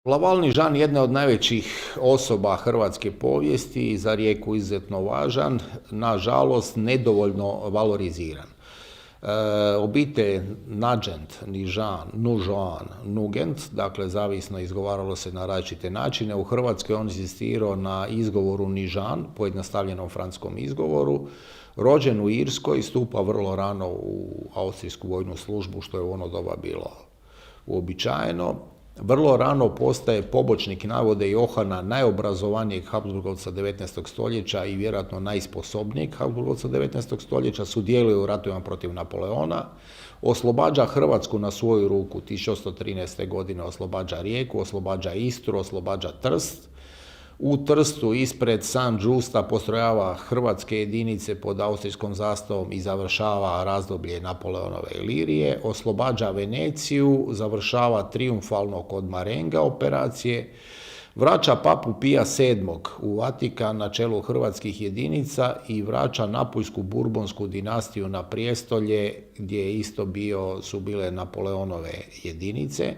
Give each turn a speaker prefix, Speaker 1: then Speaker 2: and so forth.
Speaker 1: Laval Nižan jedna od najvećih osoba hrvatske povijesti i za Rijeku izuzetno važan, nažalost nedovoljno valoriziran. Obitelj Nagent, Nižan, Nužoan, Nugent, dakle zavisno izgovaralo se na različite načine. U Hrvatskoj on inzistirao na izgovoru Nižan, pojednostavljenom francuskom izgovoru. Rođen u Irskoj, stupa vrlo rano u austrijsku vojnu službu, što je u ono doba bilo uobičajeno. Vrlo rano postaje pobočnik, navode Johana, najobrazovanijeg Habsburgovca 19. stoljeća i vjerojatno najsposobnijeg Habsburgovca 19. stoljeća, sudjeluje u ratovima protiv Napoleona, oslobađa Hrvatsku na svoju ruku, 1813. godine oslobađa Rijeku, oslobađa Istru, oslobađa Trst. U Trstu ispred San Giusta postrojava hrvatske jedinice pod austrijskom zastavom i završava razdoblje Napoleonove Ilirije, oslobađa Veneciju, završava trijumfalno kod Marenga operacije, vraća papu Pija VII u Vatikan na čelu hrvatskih jedinica i vraća Napuljsku burbonsku dinastiju na prijestolje gdje je isto su bile Napoleonove jedinice.